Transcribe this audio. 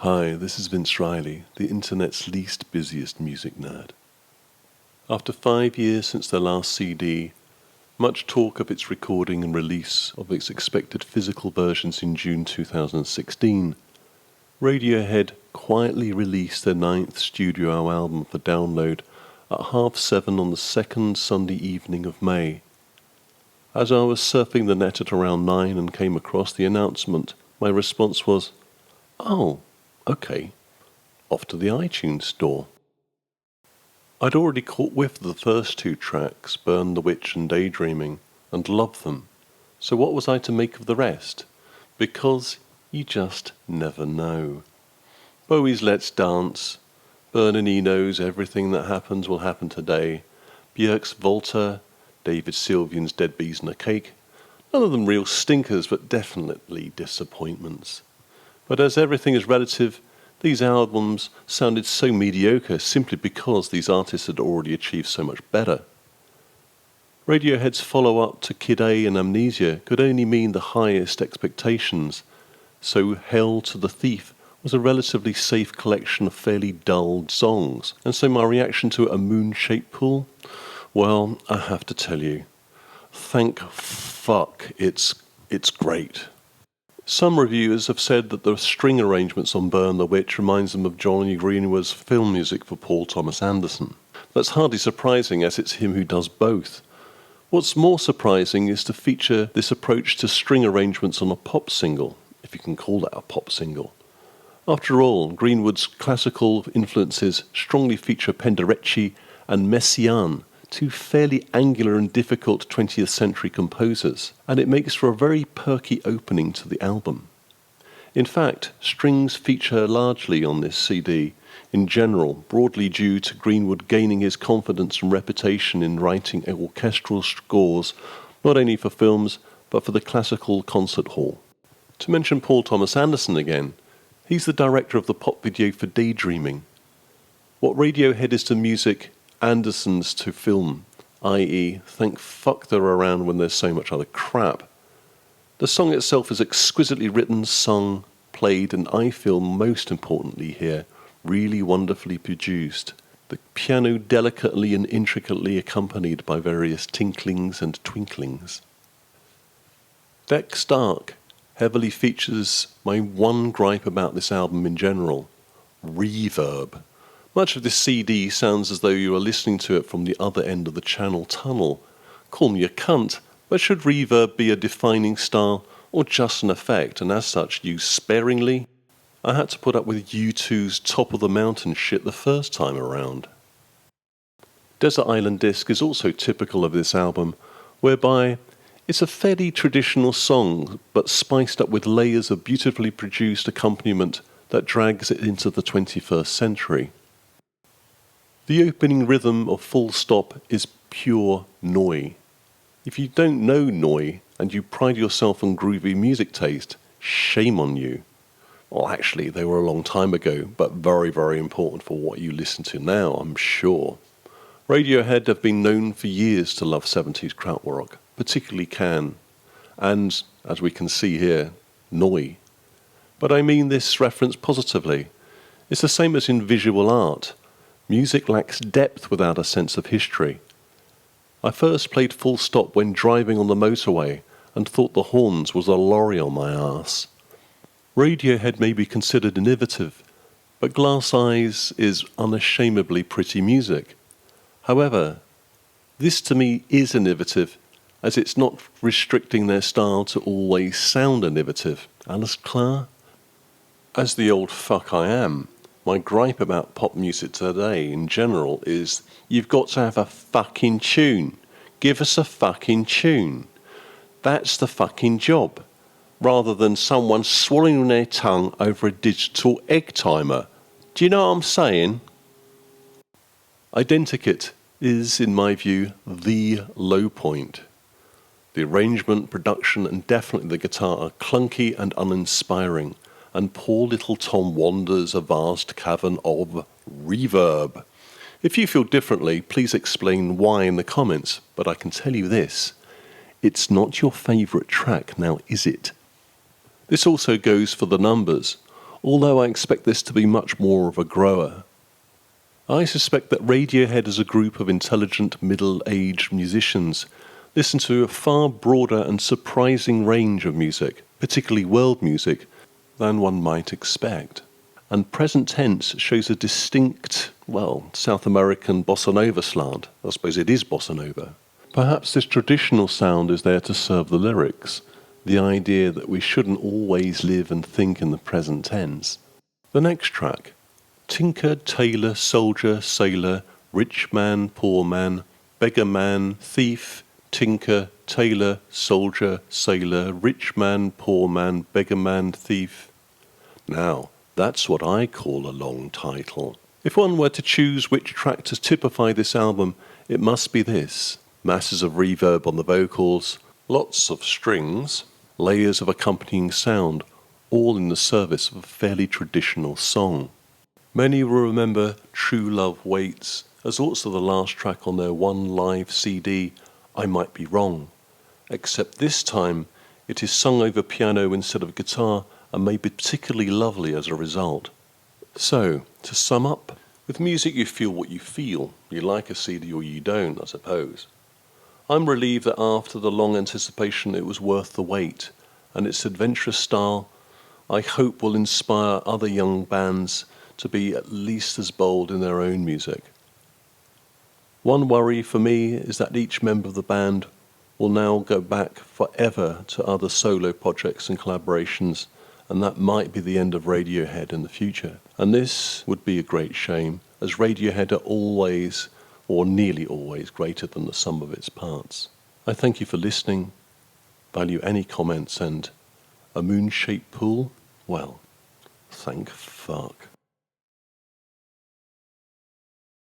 Hi, this is Vince Reilly, the internet's least busiest music nerd. After 5 years since their last CD, much talk of its recording and release of its expected physical versions in June 2016, Radiohead quietly released their 9th studio album for download at 7:30 on the second Sunday evening of May. As I was surfing the net at around 9 and came across the announcement, my response was, "Oh, okay, off to the iTunes store." I'd already caught whiff of the first 2 tracks, Byrne, the Witch and Daydreaming, and loved them. So what was I to make of the rest? Because you just never know. Bowie's Let's Dance, Byrne and Eno's Everything That Happens Will Happen Today, Bjork's Volta, David Sylvian's Dead Bees and a Cake. None of them real stinkers, but definitely disappointments. But as everything is relative, these albums sounded so mediocre simply because these artists had already achieved so much better. Radiohead's follow-up to Kid A and Amnesia could only mean the highest expectations, so Hail to the Thief was a relatively safe collection of fairly dull songs, and so my reaction to A Moon-Shaped Pool? Well, I have to tell you, thank fuck it's great. Some reviewers have said that the string arrangements on Byrne the Witch reminds them of Johnny Greenwood's film music for Paul Thomas Anderson. That's hardly surprising, as it's him who does both. What's more surprising is to feature this approach to string arrangements on a pop single, if you can call that a pop single. After all, Greenwood's classical influences strongly feature Penderecki and Messiaen, 2 fairly angular and difficult 20th century composers, and it makes for a very perky opening to the album. In fact, strings feature largely on this CD, in general, broadly due to Greenwood gaining his confidence and reputation in writing orchestral scores, not only for films, but for the classical concert hall. To mention Paul Thomas Anderson again, he's the director of the pop video for Daydreaming. What Radiohead is to music, Anderson's to film, i.e., thank fuck they're around when there's so much other crap. The song itself is exquisitely written, sung, played, and I feel most importantly here, really wonderfully produced. The piano delicately and intricately accompanied by various tinklings and twinklings. Deck's Dark heavily features my one gripe about this album in general, reverb. Much of this CD sounds as though you are listening to it from the other end of the Channel Tunnel. Call me a cunt, but should reverb be a defining style or just an effect, and as such used sparingly? I had to put up with U2's Top of the Mountain shit the first time around. Desert Island Disc is also typical of this album, whereby it's a fairly traditional song, but spiced up with layers of beautifully produced accompaniment that drags it into the 21st century. The opening rhythm of Full Stop is pure Noi. If you don't know Noi and you pride yourself on groovy music taste, shame on you. Well, actually, they were a long time ago, but very, very important for what you listen to now, I'm sure. Radiohead have been known for years to love 70s krautrock, particularly Can, and, as we can see here, Noi. But I mean this reference positively. It's the same as in visual art. Music lacks depth without a sense of history. I first played Full Stop when driving on the motorway and thought the horns was a lorry on my arse. Radiohead may be considered innovative, but Glass Eyes is unashamedly pretty music. However, this to me is innovative, as it's not restricting their style to always sound innovative. Alles klar? As the old fuck I am, my gripe about pop music today in general is you've got to have a fucking tune. Give us a fucking tune. That's the fucking job. Rather than someone swallowing their tongue over a digital egg timer. Do you know what I'm saying? Identikit is, in my view, the low point. The arrangement, production, and definitely the guitar are clunky and uninspiring, and poor little Tom wanders a vast cavern of reverb. If you feel differently, please explain why in the comments, but I can tell you this, it's not your favourite track now, is it? This also goes for the numbers. although I expect this to be much more of a grower. I suspect that Radiohead as a group of intelligent middle-aged musicians listen to a far broader and surprising range of music, particularly world music, than one might expect. And present tense shows a distinct, South American bossa nova slant. I suppose it is bossa nova. Perhaps this traditional sound is there to serve the lyrics, the idea that we shouldn't always live and think in the present tense. The next track, tinker, tailor, soldier, sailor, rich man, poor man, beggar man, thief, tinker, tailor, soldier, sailor, rich man, poor man, beggar man, thief. Now, that's what I call a long title. If one were to choose which track to typify this album, it must be this. Masses of reverb on the vocals, lots of strings, layers of accompanying sound, all in the service of a fairly traditional song. Many will remember True Love Waits as also the last track on their one live CD, I Might Be Wrong, except this time it is sung over piano instead of guitar and may be particularly lovely as a result. So, to sum up, with music you feel what you feel. You like a CD or you don't, I suppose. I'm relieved that after the long anticipation it was worth the wait, and its adventurous style I hope will inspire other young bands to be at least as bold in their own music. One worry for me is that each member of the band will now go back forever to other solo projects and collaborations, and that might be the end of Radiohead in the future. And this would be a great shame, as Radiohead are always, or nearly always, greater than the sum of its parts. I thank you for listening, value any comments, and a moon-shaped pool? Well, thank fuck.